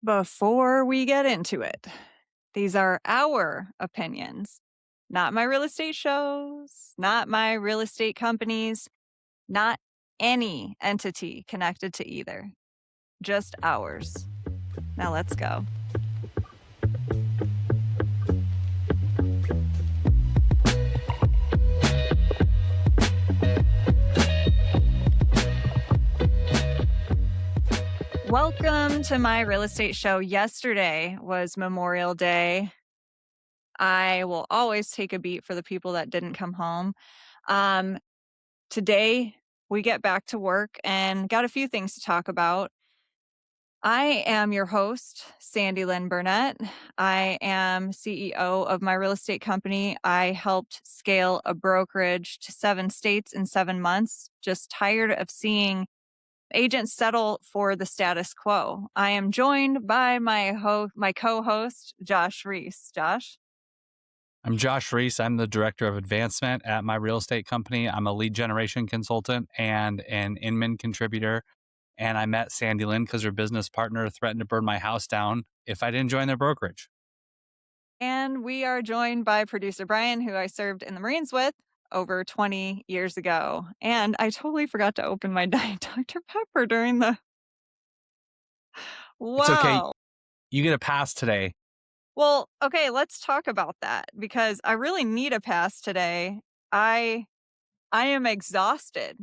Before we get into it, these are our opinions, not my real estate shows, not my real estate companies, not any entity connected to either, just ours. Now let's go. Welcome to my real estate show. Yesterday was Memorial Day. I will always take a beat for the people that didn't come home. Today, we get back to work and got a few things to talk about. I am your host, Sandi Lyn Burnett. I am CEO of my real estate company. I helped scale a brokerage to 7 states in 7 months. Just tired of seeing agents settle for the status quo. I am joined by my co-host, Josh Ries. Josh? I'm Josh Ries. I'm the director of advancement at my real estate company. I'm a lead generation consultant and an Inman contributor. And I met Sandi Lyn because her business partner threatened to burn my house down if I didn't join their brokerage. And we are joined by producer Brian, who I served in the Marines with over 20 years ago. And I totally forgot to open my Diet Dr. Pepper during the... It's okay. Wow. You get a pass today. Well, okay, let's talk about that because I really need a pass today. I am exhausted.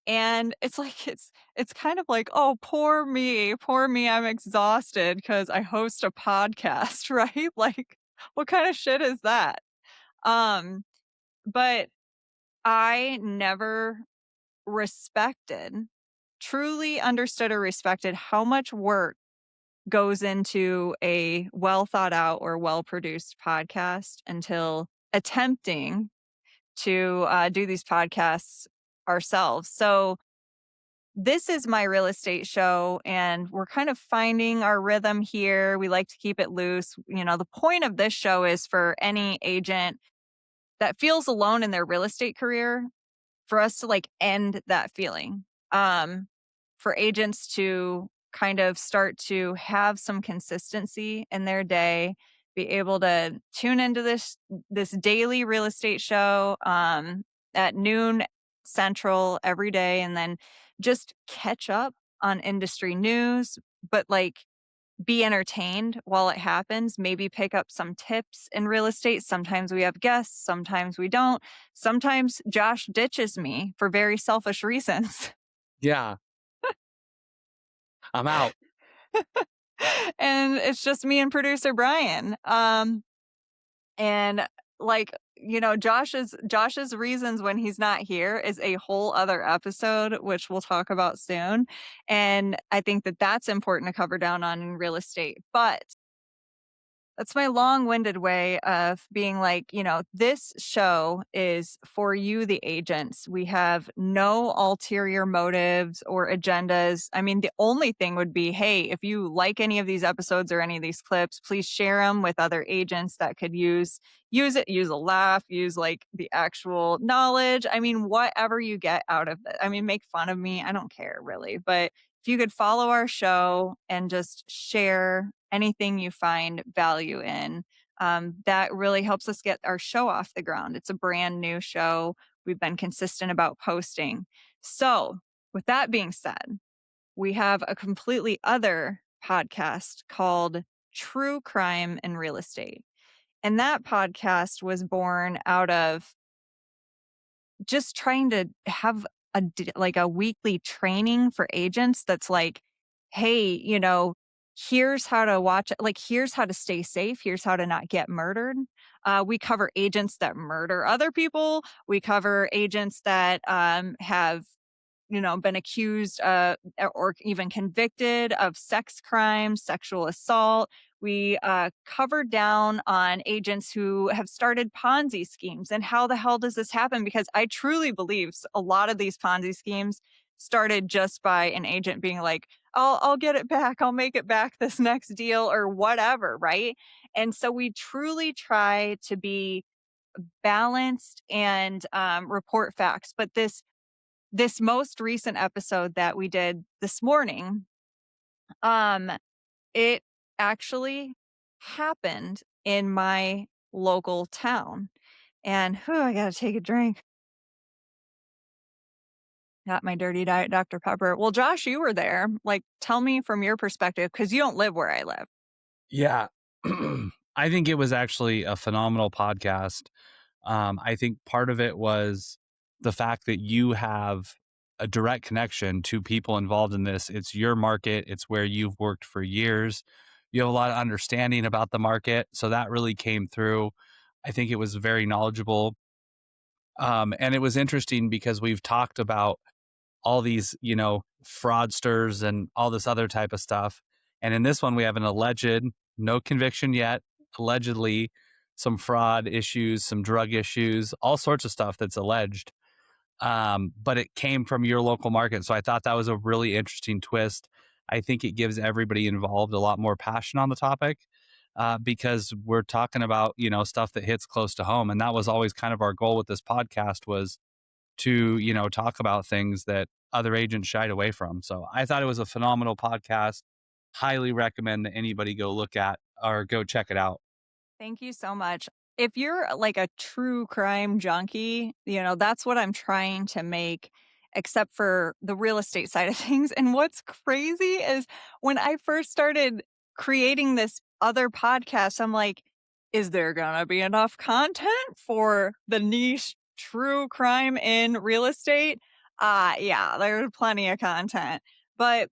And it's like it's kind of like, "Oh, poor me, I'm exhausted because I host a podcast," right? Like, what kind of shit is that? Um, but I never respected, truly understood or respected how much work goes into a well thought out or well produced podcast until attempting to do these podcasts ourselves. So this is my real estate show, and we're kind of finding our rhythm here. We like to keep it loose. The point of this show is for any agent that feels alone in their real estate career, for us to like end that feeling. For agents to kind of start to have some consistency in their day, be able to tune into this daily real estate show at noon central every day, and then just catch up on industry news, but like be entertained while it happens, maybe pick up some tips in real estate. Sometimes we have guests, sometimes we don't. Sometimes Josh ditches me for very selfish reasons. Yeah, I'm out. And it's just me and producer Brian. And like, Josh's reasons when he's not here is a whole other episode, which we'll talk about soon. And I think that that's important to cover down on in real estate. But that's my long-winded way of being like, this show is for you, the agents. We have no ulterior motives or agendas. I mean, the only thing would be, hey, if you like any of these episodes or any of these clips, please share them with other agents that could use it, use a laugh, use like the actual knowledge. I mean, whatever you get out of it. I mean, make fun of me. I don't care really. But if you could follow our show and just share anything you find value in, that really helps us get our show off the ground. It's a brand new show. We've been consistent about posting. So, with that being said, we have a completely other podcast called True Crime in Real Estate. And that podcast was born out of just trying to have a weekly training for agents that's like, hey, here's how to watch it. Like, here's how to stay safe. Here's how to not get murdered. We cover agents that murder other people. We cover agents that have been accused or even convicted of sex crimes, sexual assault. We covered down on agents who have started Ponzi schemes and how the hell does this happen? Because I truly believe a lot of these Ponzi schemes started just by an agent being like, I'll get it back. I'll make it back this next deal or whatever. Right. And so we truly try to be balanced and report facts. But this most recent episode that we did this morning, it actually happened in my local town. And whew, I gotta take a drink. Got my dirty diet Dr. Pepper. Well, Josh, you were there. Like, tell me from your perspective, because you don't live where I live. Yeah. I think it was actually a phenomenal podcast. I think part of it was the fact that you have a direct connection to people involved in this. It's your market, it's where you've worked for years. You have a lot of understanding about the market. So that really came through. I think it was very knowledgeable. And it was interesting because we've talked about all these, fraudsters and all this other type of stuff. And in this one, we have an alleged, no conviction yet, allegedly some fraud issues, some drug issues, all sorts of stuff that's alleged. But it came from your local market. So I thought that was a really interesting twist. I think it gives everybody involved a lot more passion on the topic. Because we're talking about stuff that hits close to home, and that was always kind of our goal with this podcast was to, talk about things that other agents shied away from. So I thought it was a phenomenal podcast. Highly recommend that anybody go look at or go check it out. Thank you so much. If you're like a true crime junkie, that's what I'm trying to make, except for the real estate side of things. And what's crazy is when I first started creating this other podcast, I'm like, is there going to be enough content for the niche true crime in real estate? Yeah, there's plenty of content. But,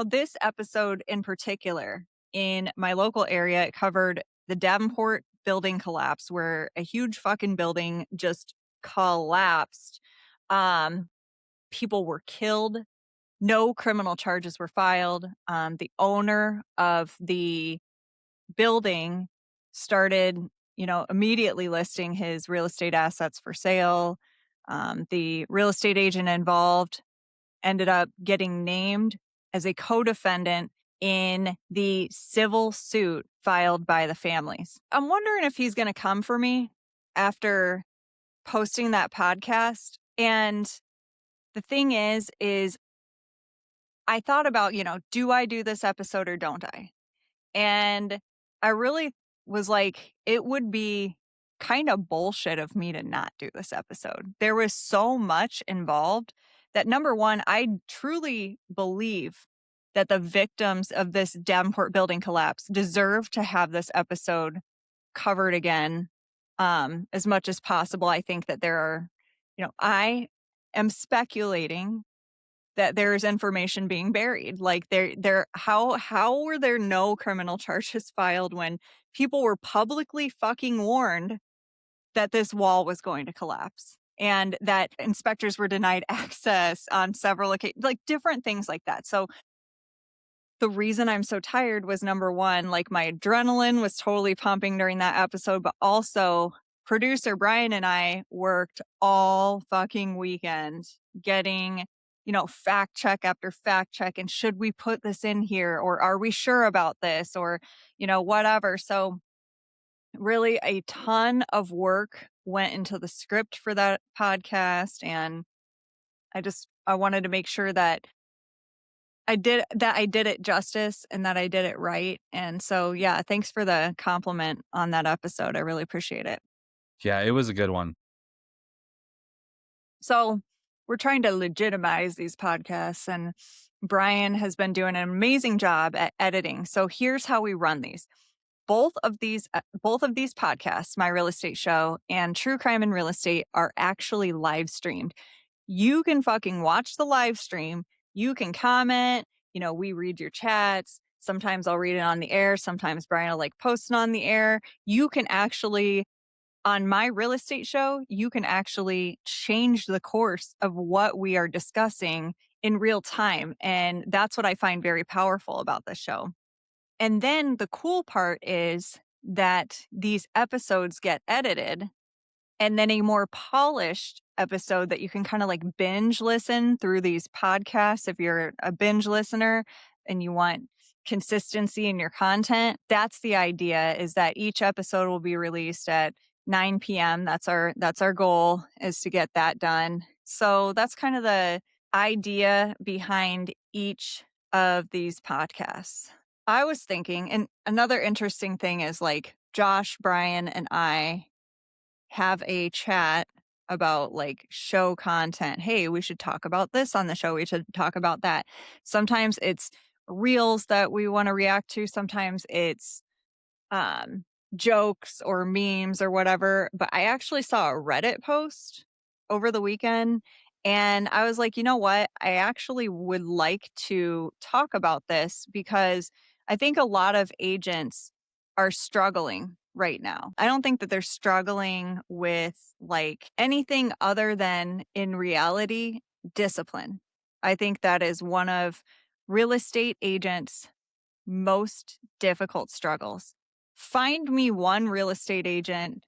this episode in particular in my local area, it covered the Davenport building collapse where a huge fucking building just collapsed. Um, People were killed. No criminal charges were filed. The owner of the building started, immediately listing his real estate assets for sale. The real estate agent involved ended up getting named as a co-defendant in the civil suit filed by the families. I'm wondering if he's going to come for me after posting that podcast. And the thing is I thought about, do I do this episode or don't I? And I really was like, it would be kind of bullshit of me to not do this episode. There was so much involved that number one, I truly believe that the victims of this Davenport building collapse deserve to have this episode covered again as much as possible. I think that there are, I am speculating that there's information being buried. Like how were there no criminal charges filed when people were publicly fucking warned that this wall was going to collapse and that inspectors were denied access on several occasions, like different things like that. So the reason I'm so tired was number one, like my adrenaline was totally pumping during that episode, but also producer Brian and I worked all fucking weekend getting, fact check after fact check. And should we put this in here? Or are we sure about this? Or, whatever. So really a ton of work went into the script for that podcast. And I wanted to make sure that I did it justice and that I did it right. And so, yeah, thanks for the compliment on that episode. I really appreciate it. Yeah, it was a good one. So, we're trying to legitimize these podcasts, and Brian has been doing an amazing job at editing. So, here's how we run these. Both of these podcasts, My Real Estate Show and True Crime in Real Estate, are actually live streamed. You can fucking watch the live stream. You can comment. We read your chats. Sometimes I'll read it on the air. Sometimes Brian will post it on the air. You can actually, on My Real Estate Show, you can actually change the course of what we are discussing in real time. And that's what I find very powerful about this show. And then the cool part is that these episodes get edited and then a more polished episode that you can kind of binge listen through these podcasts. If you're a binge listener and you want consistency in your content, that's the idea, is that each episode will be released at 9 p.m. That's our goal, is to get that done. So that's kind of the idea behind each of these podcasts. I was thinking, and another interesting thing is like Josh, Brian, and I have a chat about like show content. Hey, we should talk about this on the show. We should talk about that. Sometimes it's reels that we want to react to. Sometimes it's um, jokes or memes or whatever. But I actually saw a Reddit post over the weekend and I was like, you know what? I actually would like to talk about this because I think a lot of agents are struggling right now. I don't think that they're struggling with like anything other than in reality, discipline. I think that is one of real estate agents' most difficult struggles. Find me one real estate agent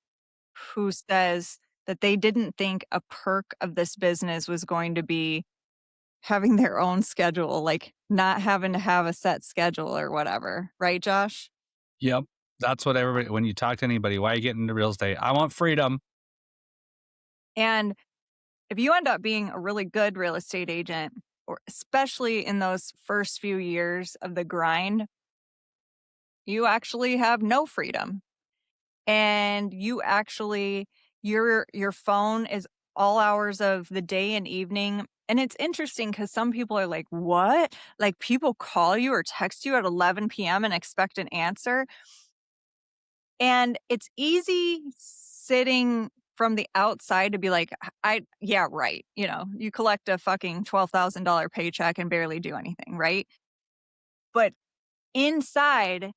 who says that they didn't think a perk of this business was going to be having their own schedule, like not having to have a set schedule or whatever. Right, Josh? Yep. That's what everybody, when you talk to anybody, why are you getting into real estate? I want freedom. And if you end up being a really good real estate agent, or especially in those first few years of the grind, you actually have no freedom. And you actually your phone is all hours of the day and evening. And it's interesting because some people are like, what? Like people call you or text you at 11 p.m. and expect an answer. And it's easy sitting from the outside to be like, yeah, right. You know, you collect a fucking $12,000 paycheck and barely do anything, right? But inside,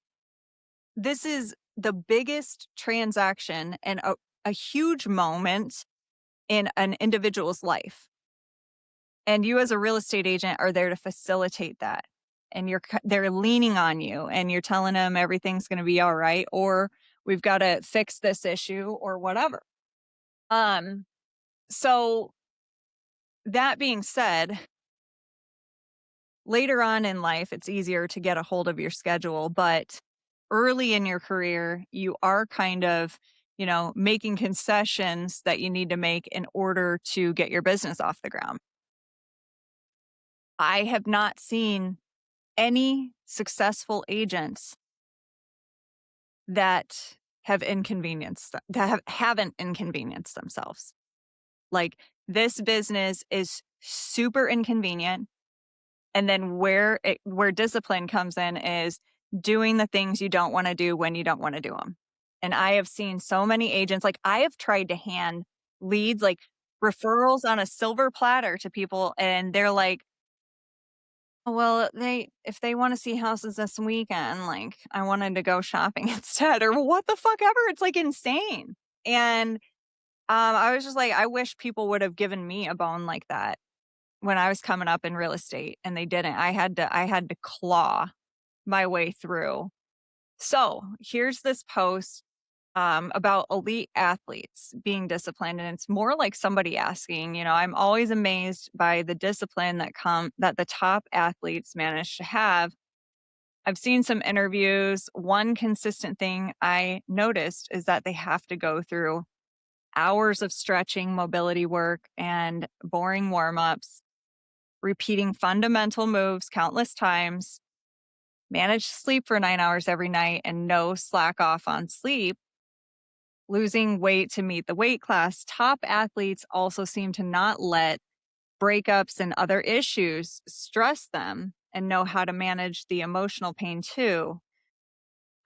this is the biggest transaction and a huge moment in an individual's life. And you as a real estate agent are there to facilitate that. And they're leaning on you and you're telling them everything's going to be all right or we've got to fix this issue or whatever. Um so that being said, later on in life it's easier to get a hold of your schedule, but early in your career you are kind of, making concessions that you need to make in order to get your business off the ground. I have not seen any successful agents that haven't inconvenienced themselves. Like this business is super inconvenient. And then where discipline comes in is doing the things you don't want to do when you don't want to do them. And I have seen so many agents, like I have tried to hand leads, like referrals on a silver platter to people, and they're like, well, if they wanna see houses this weekend, like, I wanted to go shopping instead or what the fuck ever, it's, like, insane. And, I was just like, I wish people would have given me a bone like that when I was coming up in real estate, and they didn't. I had to claw my way through. So, here's this post about elite athletes being disciplined. And it's more like somebody asking, I'm always amazed by the discipline that the top athletes manage to have. I've seen some interviews. One consistent thing I noticed is that they have to go through hours of stretching, mobility work, and boring warm ups, repeating fundamental moves countless times, manage sleep for 9 hours every night, and no slack off on sleep, losing weight to meet the weight class. Top athletes also seem to not let breakups and other issues stress them and know how to manage the emotional pain too.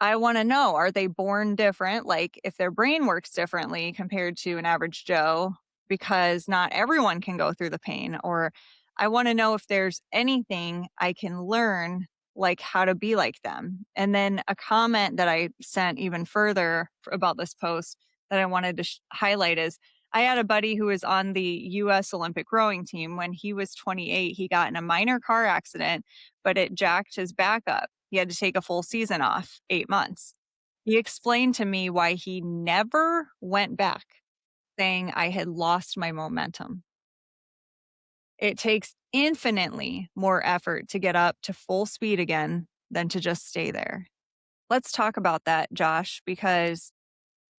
I want to know, are they born different? Like if their brain works differently compared to an average Joe, because not everyone can go through the pain. Or I want to know if there's anything I can learn, like how to be like them. And then a comment that I sent even further about this post that I wanted to highlight is I had a buddy who was on the US Olympic rowing team. When he was 28, he got in a minor car accident, but it jacked his back up. He had to take a full season off, 8 months. He explained to me why he never went back, saying I had lost my momentum. It takes infinitely more effort to get up to full speed again than to just stay there. Let's talk about that, Josh, because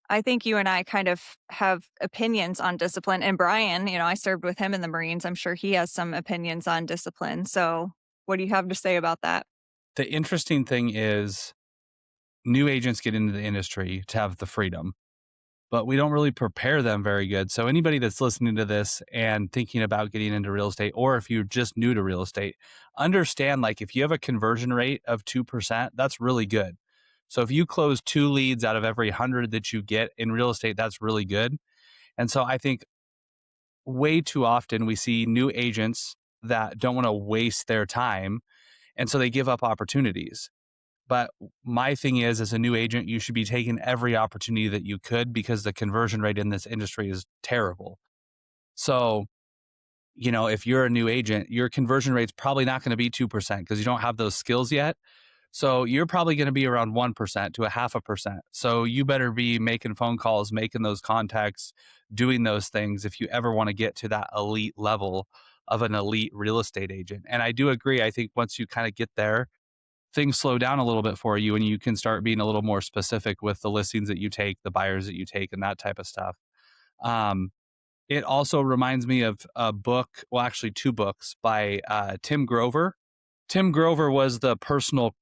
I think you and I kind of have opinions on discipline. And Brian, I served with him in the Marines. I'm sure he has some opinions on discipline. So, what do you have to say about that? The interesting thing is new agents get into the industry to have the freedom, but we don't really prepare them very good. So anybody that's listening to this and thinking about getting into real estate, or if you're just new to real estate, understand like if you have a conversion rate of 2%, that's really good. So if you close 2 leads out of every 100 that you get in real estate, that's really good. And so I think way too often we see new agents that don't want to waste their time. And so they give up opportunities. But my thing is, as a new agent, you should be taking every opportunity that you could because the conversion rate in this industry is terrible. So, if you're a new agent, your conversion rate's probably not going to be 2% because you don't have those skills yet. So you're probably going to be around 1% to a half a percent. So you better be making phone calls, making those contacts, doing those things if you ever want to get to that elite level of an elite real estate agent. And I do agree. I think once you kind of get there, things slow down a little bit for you and you can start being a little more specific with the listings that you take, the buyers that you take, and that type of stuff. Um, it also reminds me of a book, well, actually, two books by Tim Grover. Tim Grover was the personal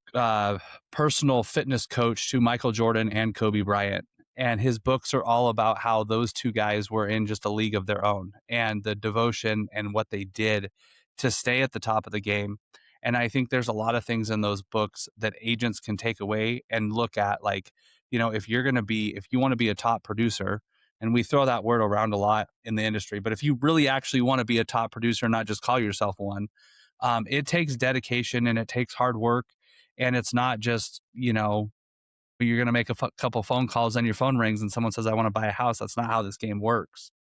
fitness coach to Michael Jordan and Kobe Bryant. And his books are all about how those two guys were in just a league of their own and the devotion and what they did to stay at the top of the game. And I think there's a lot of things in those books that agents can take away and look at, like, if you want to be a top producer, and we throw that word around a lot in the industry, but if you really actually want to be a top producer, not just call yourself one, it takes dedication and it takes hard work. And it's not just, you're going to make a couple phone calls and your phone rings and someone says, I want to buy a house. That's not how this game works.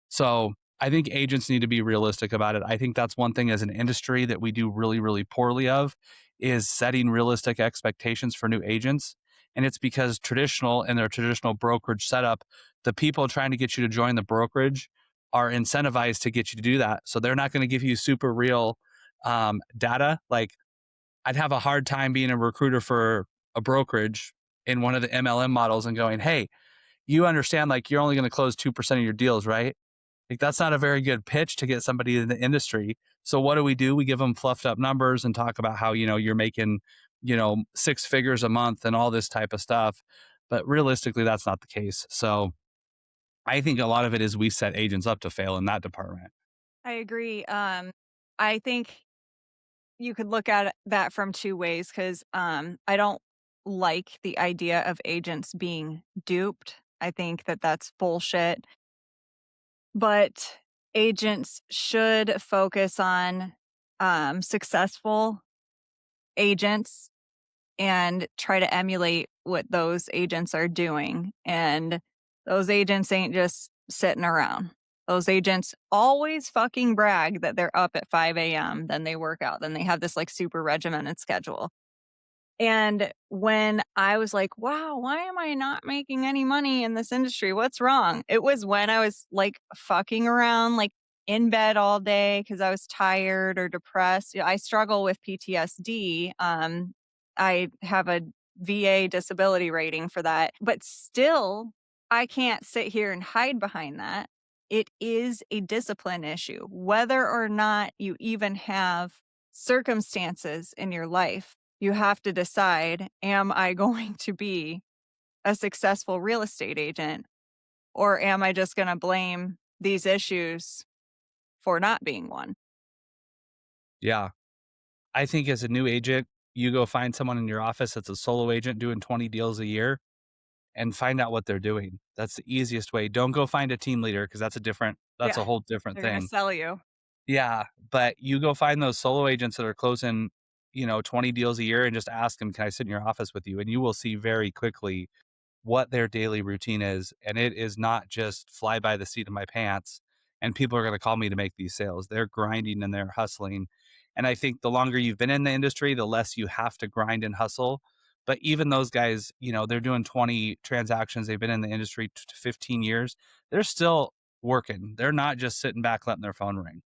So I think agents need to be realistic about it. I think that's one thing as an industry that we do really, really poorly of is setting realistic expectations for new agents. And it's because in their traditional brokerage setup, the people trying to get you to join the brokerage are incentivized to get you to do that. So they're not going to give you super real data. Like, I'd have a hard time being a recruiter for a brokerage in one of the MLM models and going, hey, you understand, like, you're only going to close 2% of your deals, right? Like, that's not a very good pitch to get somebody in the industry. So what do? We give them fluffed up numbers and talk about how, you're making, 6 figures a month and all this type of stuff. But realistically, that's not the case. So I think a lot of it is we set agents up to fail in that department. I agree. I think you could look at that from two ways because I don't like the idea of agents being duped. I think that that's bullshit. But agents should focus on successful agents and try to emulate what those agents are doing. And those agents ain't just sitting around. Those agents always fucking brag that they're up at 5 a.m., then they work out, then they have this like super regimented schedule. And when I was like, wow, why am I not making any money in this industry? What's wrong? It was when I was like fucking around, like in bed all day because I was tired or depressed. I struggle with PTSD. I have a VA disability rating for that, but still, I can't sit here and hide behind that. It is a discipline issue, whether or not you even have circumstances in your life. You have to decide, am I going to be a successful real estate agent or am I just going to blame these issues for not being one? Yeah. I think as a new agent, you go find someone in your office that's a solo agent doing 20 deals a year and find out what they're doing. That's the easiest way. Don't go find a team leader because that's Yeah, a whole different they're going to thing. sell you. Yeah, but you go find those solo agents that are closing, 20 deals a year and just ask them, "Can I sit in your office with you?" And you will see very quickly what their daily routine is, and it is not just fly by the seat of my pants, and people are gonna call me to make these sales. They're grinding and they're hustling, and I think the longer you've been in the industry, the less you have to grind and hustle, but even those guys, they're doing 20 transactions, they've been in the industry 15 years, they're still working. They're not just sitting back letting their phone ring.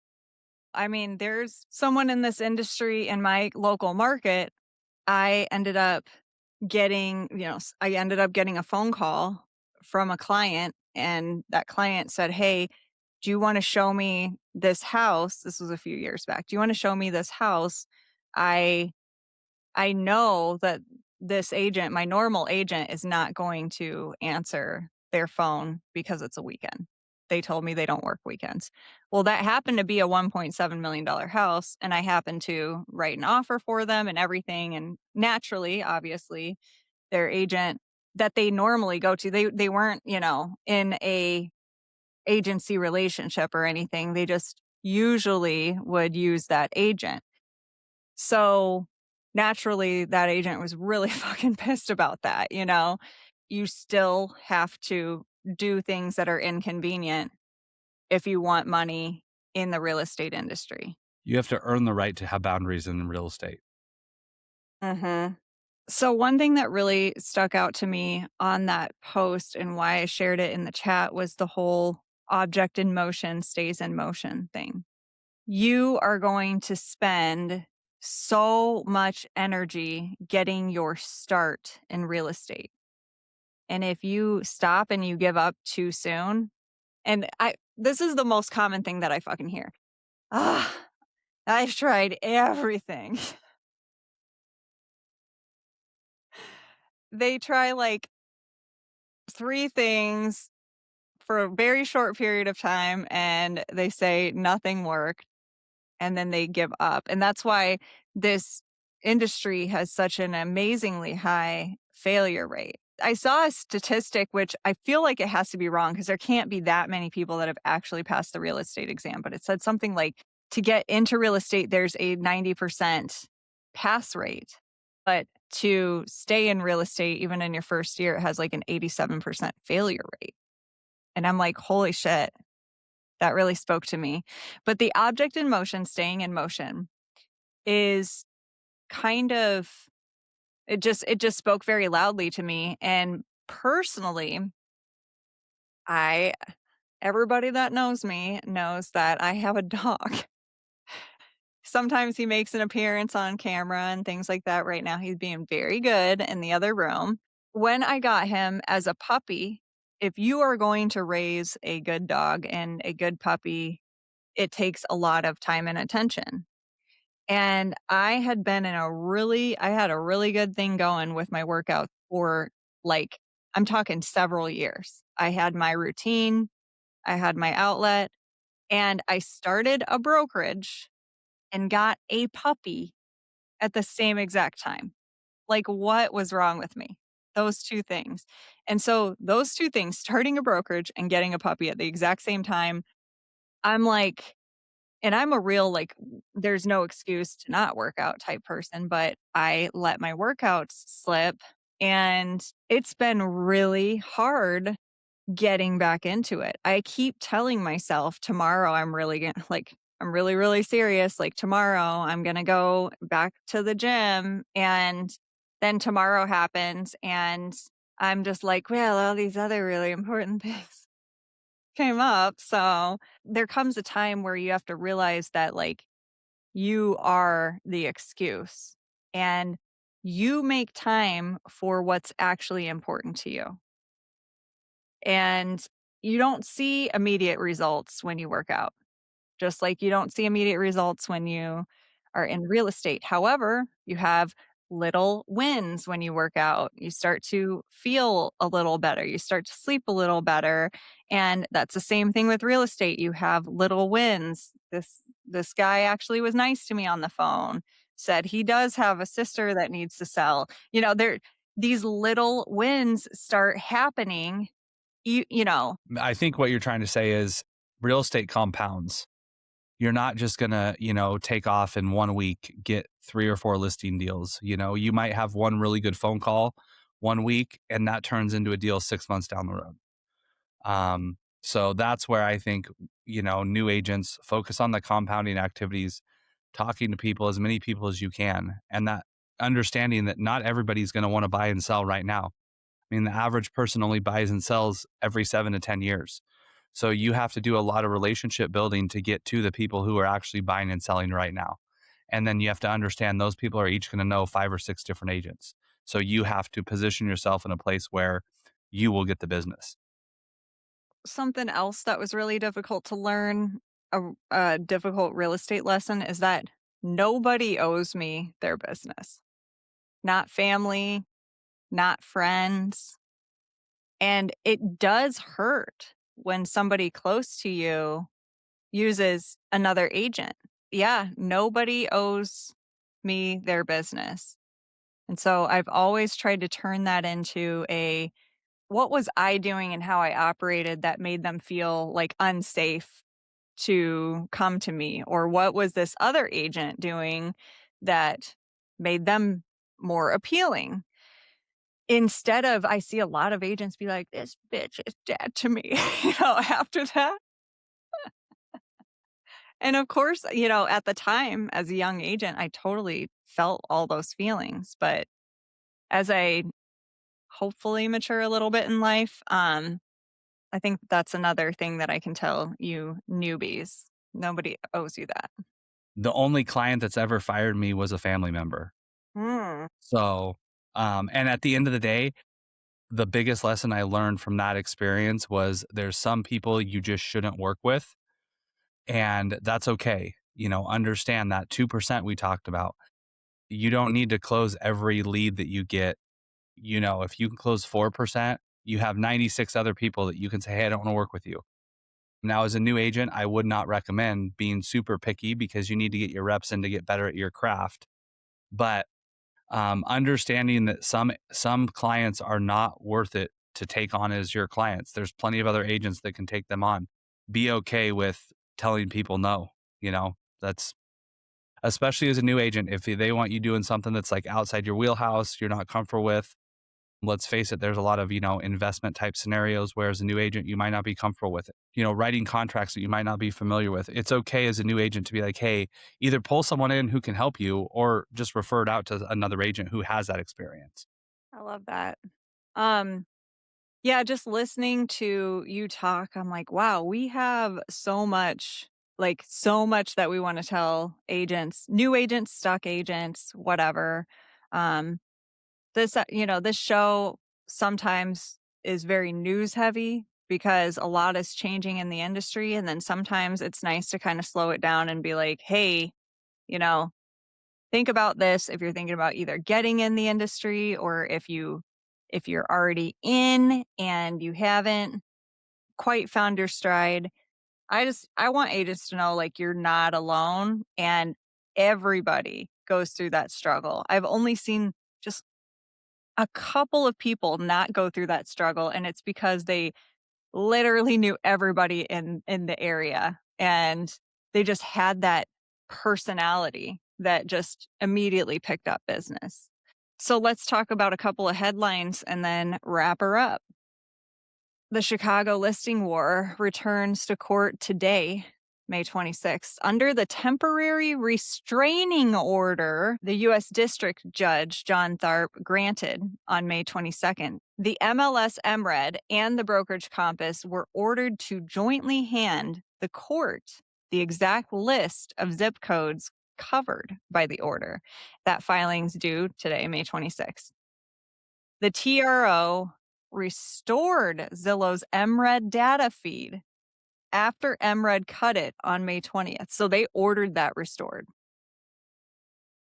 I mean, there's someone in this industry in my local market. I ended up I ended up getting a phone call from a client, and that client said, hey, do you want to show me this house? This was a few years back. Do you want to show me this house? I I know that this agent, my normal agent, is not going to answer their phone because it's a weekend. They told me they don't work weekends. Well, that happened to be a $1.7 million house, and I happened to write an offer for them and everything. And naturally, obviously, their agent that they normally go to, they weren't, in a agency relationship or anything. They just usually would use that agent. So, naturally, that agent was really fucking pissed about that, you know? You still have to do things that are inconvenient if you want money in the real estate industry. You have to earn the right to have boundaries in real estate. Mhm. So, one thing that really stuck out to me on that post and why I shared it in the chat was the whole object in motion stays in motion thing. You are going to spend so much energy getting your start in real estate. And if you stop and you give up too soon, and this is the most common thing that I fucking hear. Ah, I've tried everything. They try like three things for a very short period of time and they say nothing worked and then they give up. And that's why this industry has such an amazingly high failure rate. I saw a statistic which I feel like it has to be wrong because there can't be that many people that have actually passed the real estate exam, but it said something like to get into real estate, there's a 90% pass rate. But to stay in real estate, even in your first year, it has like an 87% failure rate. And I'm like, holy shit, that really spoke to me. But the object in motion, staying in motion, is kind of it just spoke very loudly to me. And personally, I everybody that knows me knows that I have a dog. Sometimes he makes an appearance on camera and things like that. Right now, he's being very good in the other room. When I got him as a puppy, if you are going to raise a good dog and a good puppy, it takes a lot of time and attention. And I had a really good thing going with my workout for like, I'm talking several years. I had my routine, I had my outlet, and I started a brokerage and got a puppy at the same exact time. Like, what was wrong with me? Those two things. And so, those two things, starting a brokerage and getting a puppy at the exact same time, I'm like, and I'm a real, like, there's no excuse to not work out type person, but I let my workouts slip. And it's been really hard getting back into it. I keep telling myself tomorrow I'm really gonna like I'm really, really serious. Like tomorrow I'm gonna go back to the gym and then tomorrow happens and I'm just like, well, all these other really important things came up. So there comes a time where you have to realize that like you are the excuse and you make time for what's actually important to you. And you don't see immediate results when you work out, just like you don't see immediate results when you are in real estate. However, you have little wins when you work out. You start to feel a little better. You start to sleep a little better. And that's the same thing with real estate. You have little wins. This guy actually was nice to me on the phone, said he does have a sister that needs to sell. There these little wins start happening. You know, I think what you're trying to say is real estate compounds. You're not just going to, take off in 1 week, get 3 or 4 listing deals. You might have one really good phone call 1 week and that turns into a deal 6 months down the road. So that's where I think, new agents focus on the compounding activities, talking to people, as many people as you can, and that understanding that not everybody's going to want to buy and sell right now. I mean, the average person only buys and sells every 7 to 10 years. So you have to do a lot of relationship building to get to the people who are actually buying and selling right now. And then you have to understand those people are each going to know 5 or 6 different agents. So you have to position yourself in a place where you will get the business. something else that was really difficult to learn, a difficult real estate lesson is that nobody owes me their business. not family, not friends. And it does hurt when somebody close to you uses another agent. Yeah, nobody owes me their business. And so I've always tried to turn that into a what was I doing and how I operated that made them feel like unsafe to come to me? Or what was this other agent doing that made them more appealing? Instead of I see a lot of agents be like, "This bitch is dead to me," after that. And of course, at the time as a young agent, I totally felt all those feelings. But as I hopefully mature a little bit in life, I think that's another thing that I can tell you newbies. Nobody owes you that. The only client that's ever fired me was a family member. Mm. So, and at the end of the day, the biggest lesson I learned from that experience was there's some people you just shouldn't work with, and that's okay. Understand that 2% we talked about. You don't need to close every lead that you get. If you can close 4%, you have 96 other people that you can say, "Hey, I don't want to work with you." Now, as a new agent, I would not recommend being super picky because you need to get your reps in to get better at your craft. But understanding that some clients are not worth it to take on as your clients. There's plenty of other agents that can take them on. Be okay with telling people no. That's especially as a new agent. If they want you doing something that's like outside your wheelhouse, you're not comfortable with. Let's face it, there's a lot of, investment type scenarios where as a new agent, you might not be comfortable with it. Writing contracts that you might not be familiar with. It's okay as a new agent to be like, hey, either pull someone in who can help you or just refer it out to another agent who has that experience. I love that. Um, yeah, just listening to you talk, I'm like, wow, we have so much that we want to tell agents, new agents, stock agents, whatever. Um, this show sometimes is very news heavy because a lot is changing in the industry. And then sometimes it's nice to kind of slow it down and be like, hey, you know, think about this if you're thinking about either getting in the industry or if you're already in and you haven't quite found your stride. I want agents to know like you're not alone and everybody goes through that struggle. I've only seen just a couple of people not go through that struggle and it's because they literally knew everybody in the area and they just had that personality that just immediately picked up business. So let's talk about a couple of headlines and then wrap her up. The Chicago listing war returns to court today, May 26th. Under the temporary restraining order the U.S. District Judge John Tharp granted on May 22nd, the MLS MRED and the brokerage Compass were ordered to jointly hand the court the exact list of zip codes covered by the order. That filing's due today, May 26th. The TRO restored Zillow's MRED data feed after MRED cut it on May 20th. So they ordered that restored,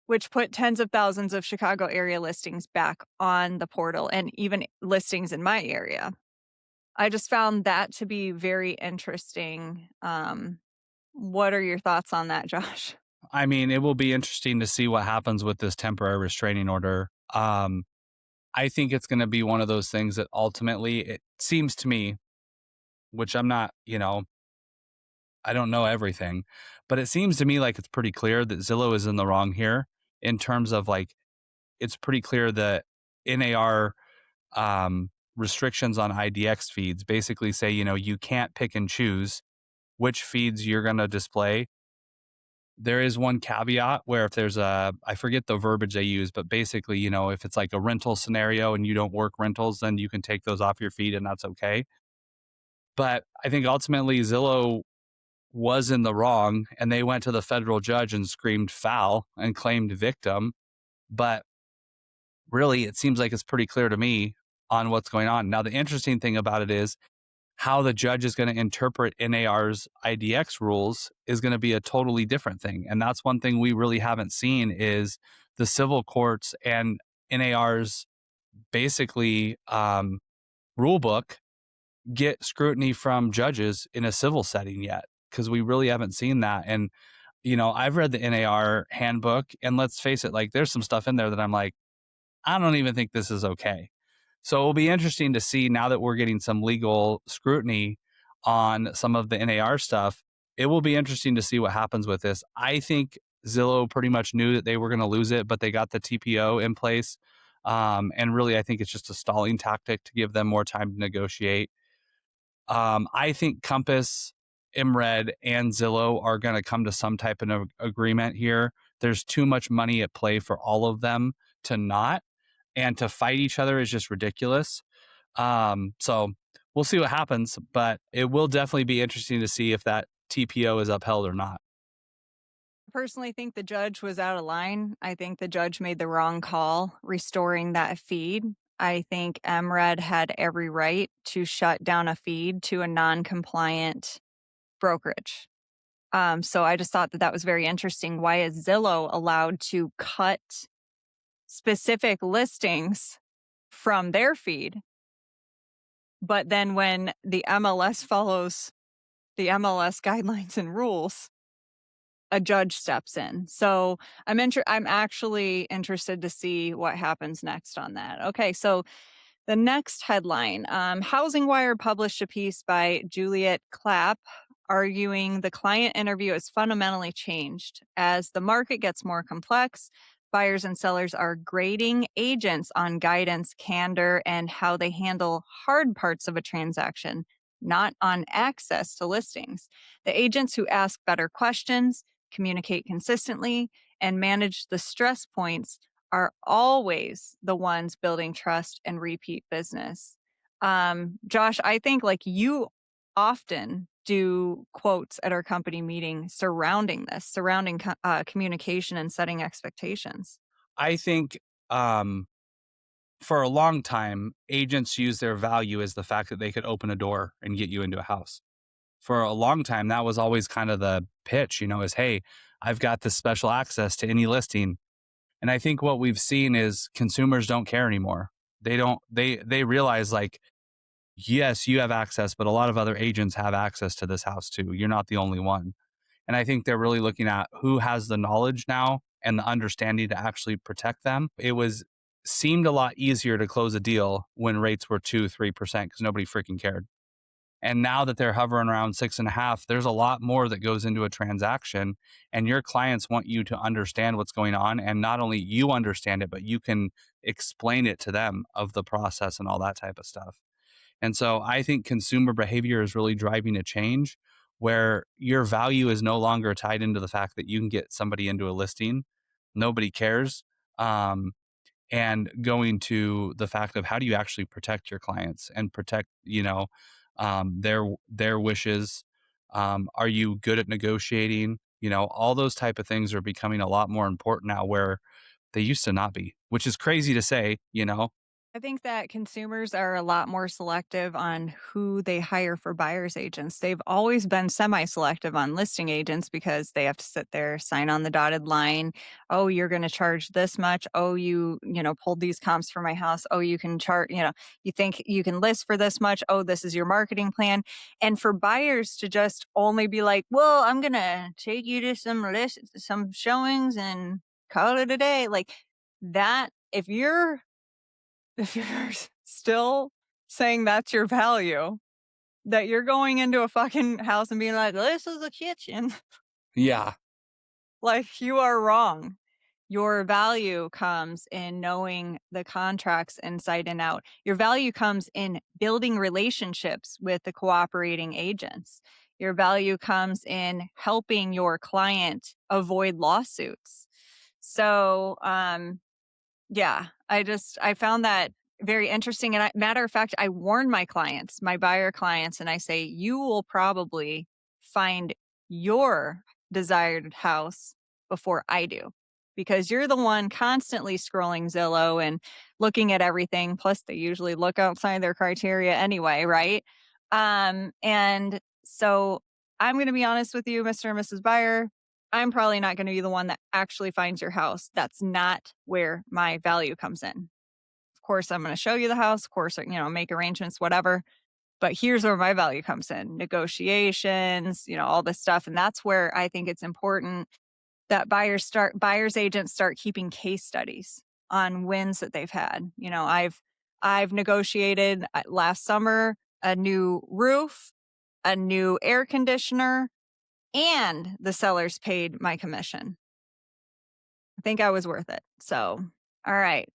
which put tens of thousands of Chicago area listings back on the portal and even listings in my area. I just found that to be very interesting. What are your thoughts on that, Josh? I mean, it will be interesting to see what happens with this temporary restraining order. I think it's going to be one of those things that ultimately it seems to me, which I'm not, I don't know everything, but it seems to me like it's pretty clear that Zillow is in the wrong here in terms of like, it's pretty clear that NAR restrictions on IDX feeds basically say, you can't pick and choose which feeds you're going to display. There is one caveat where if there's I forget the verbiage they use, but basically, if it's like a rental scenario and you don't work rentals, then you can take those off your feed and that's okay. But I think ultimately Zillow was in the wrong and they went to the federal judge and screamed foul and claimed victim. But really, it seems like it's pretty clear to me on what's going on. Now, the interesting thing about it is how the judge is going to interpret NAR's IDX rules is going to be a totally different thing. And that's one thing we really haven't seen is the civil courts and NAR's basically rule book get scrutiny from judges in a civil setting yet, because we really haven't seen that. And I've read the NAR handbook, and let's face it, like there's some stuff in there that I'm like, I don't even think this is okay. So it'll be interesting to see, now that we're getting some legal scrutiny on some of the NAR stuff. It will be interesting to see what happens with this. I think Zillow pretty much knew that they were going to lose it, but they got the TPO in place. And really, I think it's just a stalling tactic to give them more time to negotiate. I think Compass, MRED, and Zillow are going to come to some type of agreement here. There's too much money at play for all of them to not, and to fight each other is just ridiculous. So we'll see what happens, but it will definitely be interesting to see if that TPO is upheld or not. Personally think the judge was out of line. I think the judge made the wrong call restoring that feed. I think MRED had every right to shut down a feed to a non-compliant brokerage. So I just thought that that was very interesting. Why is Zillow allowed to cut specific listings from their feed? But then when the MLS follows the MLS guidelines and rules, a judge steps in. So I'm actually interested to see what happens next on that. Okay, so the next headline, Housing Wire published a piece by Juliet Clapp arguing the client interview has fundamentally changed. As the market gets more complex, buyers and sellers are grading agents on guidance, candor, and how they handle hard parts of a transaction, not on access to listings. The agents who ask better questions, communicate consistently, and manage the stress points are always the ones building trust and repeat business. Josh, I think like you often do quotes at our company meeting surrounding this, surrounding communication and setting expectations. I think for a long time, agents use their value as the fact that they could open a door and get you into a house. For a long time, that was always kind of the pitch, is, hey, I've got this special access to any listing. And I think what we've seen is consumers don't care anymore. They realize, like, yes, you have access, but a lot of other agents have access to this house too. You're not the only one. And I think they're really looking at who has the knowledge now and the understanding to actually protect them. It was seemed a lot easier to close a deal when rates were 2-3% because nobody freaking cared. And now that they're hovering around 6.5, there's a lot more that goes into a transaction. And your clients want you to understand what's going on. And not only you understand it, but you can explain it to them of the process and all that type of stuff. And so I think consumer behavior is really driving a change where your value is no longer tied into the fact that you can get somebody into a listing. Nobody cares. And going to the fact of how do you actually protect your clients and protect, their wishes. Are you good at negotiating? All those type of things are becoming a lot more important now where they used to not be, which is crazy to say. I think that consumers are a lot more selective on who they hire for buyer's agents. They've always been semi-selective on listing agents because they have to sit there, sign on the dotted line. Oh, you're going to charge this much. Oh, pulled these comps for my house. Oh, you can charge, you think you can list for this much. Oh, this is your marketing plan. And for buyers to just only be like, well, I'm going to take you to some showings and call it a day. Like that, if you're still saying that's your value, that you're going into a fucking house and being like, "This is a kitchen," Yeah. like, you are wrong. Your value comes in knowing the contracts inside and out. Your value comes in building relationships with the cooperating agents. Your value comes in helping your client avoid lawsuits. So, yeah, I found that very interesting, and matter of fact, I warn my clients, my buyer clients, and I say, "You will probably find your desired house before I do, because you're the one constantly scrolling Zillow and looking at everything, plus they usually look outside their criteria anyway, right?" And so I'm gonna be honest with you, Mr. and Mrs. Buyer, I'm probably not going to be the one that actually finds your house. That's not where my value comes in. Of course, I'm going to show you the house. Of course, make arrangements, whatever. But here's where my value comes in: negotiations, all this stuff. And that's where I think it's important that buyers agents start keeping case studies on wins that they've had. I've negotiated last summer a new roof, a new air conditioner, and the sellers paid my commission. I think I was worth it. So, all right.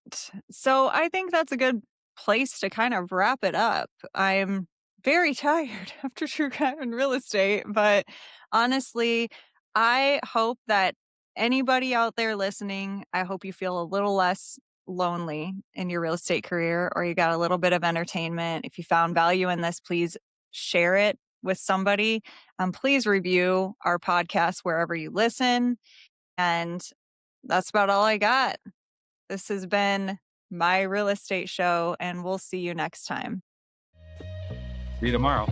So I think that's a good place to kind of wrap it up. I'm very tired after true crime and real estate, but honestly, I hope that anybody out there listening, I hope you feel a little less lonely in your real estate career, or you got a little bit of entertainment. If you found value in this, please share it with somebody. Please review our podcast wherever you listen. And that's about all I got. This has been My Real Estate Show, and we'll see you next time. See you tomorrow.